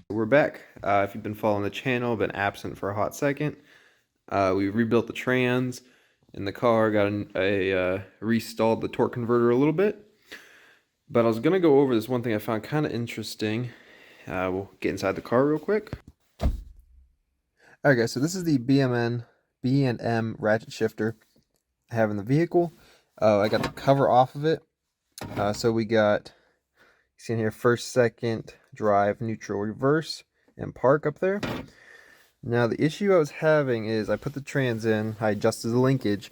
We're back. If you've been following the channel, been absent for a hot second, we rebuilt the trans in the car, got restalled the torque converter a little bit. But I was going to go over this one thing I found kind of interesting. We'll get inside the car real quick. Alright guys, so this is the B&M Ratchet shifter I have in the vehicle. I got the cover off of it. So we got, you see in here, first, second, drive, neutral, reverse, and park up there. Now the issue I was having is I put the trans in, I adjusted the linkage,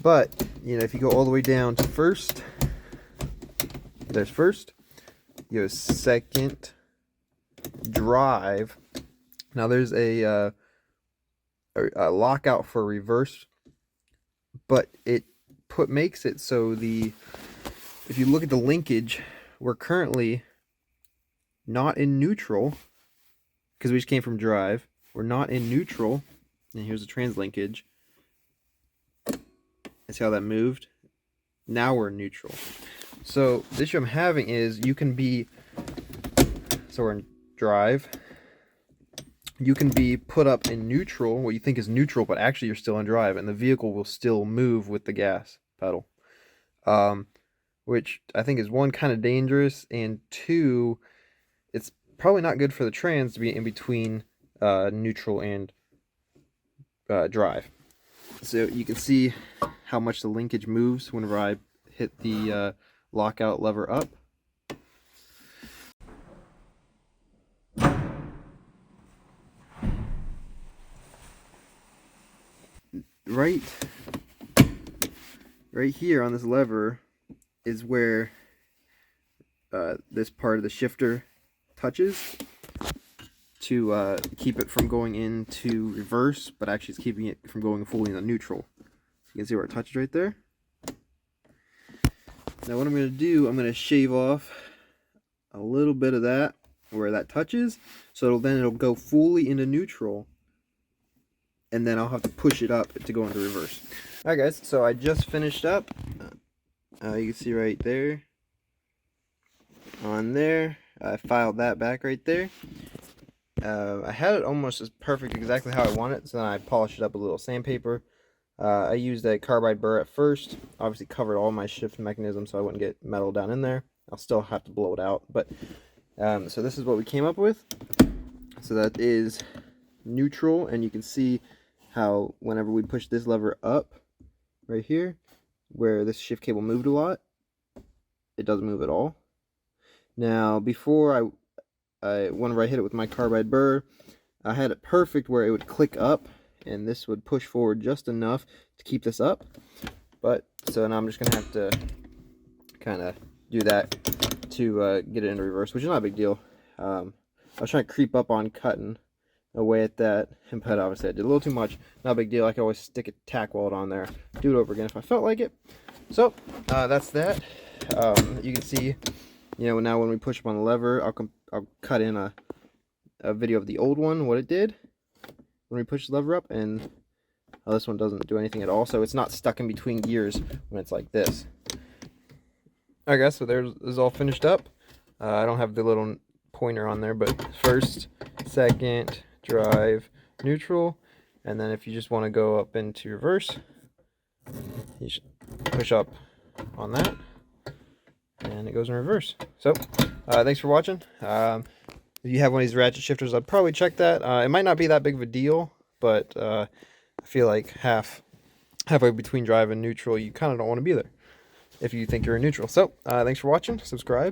but you know, if you go all the way down to first, there's first, you go second, drive. Now there's a lockout for reverse, but it makes it so if you look at the linkage, we're currently not in neutral because we just came from drive. We're not in neutral, and here's the trans linkage. See how that moved? Now we're in neutral. So the issue I'm having is so we're in drive. You can be put up in neutral, what you think is neutral, but actually you're still in drive, and the vehicle will still move with the gas pedal. Which I think is, one, kind of dangerous, and two, it's probably not good for the trans to be in between neutral and drive. So you can see how much the linkage moves whenever I hit the lockout lever up. Right here on this lever is where this part of the shifter touches to keep it from going into reverse, but actually it's keeping it from going fully into neutral. You can see where it touches right there. Now what I'm going to do, I'm going to shave off a little bit of that where that touches, so it'll go fully into neutral, and then I'll have to push it up to go into reverse. Alright guys, so I just finished up. You can see right there, on there, I filed that back right there. I had it almost as perfect, exactly how I want it, so then I polished it up with a little sandpaper. I used a carbide burr at first, obviously covered all my shift mechanism so I wouldn't get metal down in there. I'll still have to blow it out, but so this is what we came up with. So that is neutral, and you can see how whenever we push this lever up right here, where this shift cable moved a lot, it doesn't move at all. Now before whenever I hit it with my carbide burr, I had it perfect where it would click up and this would push forward just enough to keep this up. But so now I'm just gonna have to kind of do that to get it into reverse, which is not a big deal. I was trying to creep up on cutting away at that, but obviously I did a little too much. Not a big deal. I can always stick a tack weld on there, do it over again if I felt like it. So that's that. You can see, you know, now when we push up on the lever, I'll cut in a video of the old one, what it did when we push the lever up, and this one doesn't do anything at all, so it's not stuck in between gears when it's like this. Alright guys, so this is all finished up. I don't have the little pointer on there, but first, second, drive, neutral, and then if you just want to go up into reverse, you should push up on that, and it goes in reverse. So thanks for watching. If you have one of these ratchet shifters, I'd probably check that. It might not be that big of a deal, but I feel like halfway between drive and neutral, you kind of don't want to be there if you think you're in neutral. So thanks for watching. Subscribe.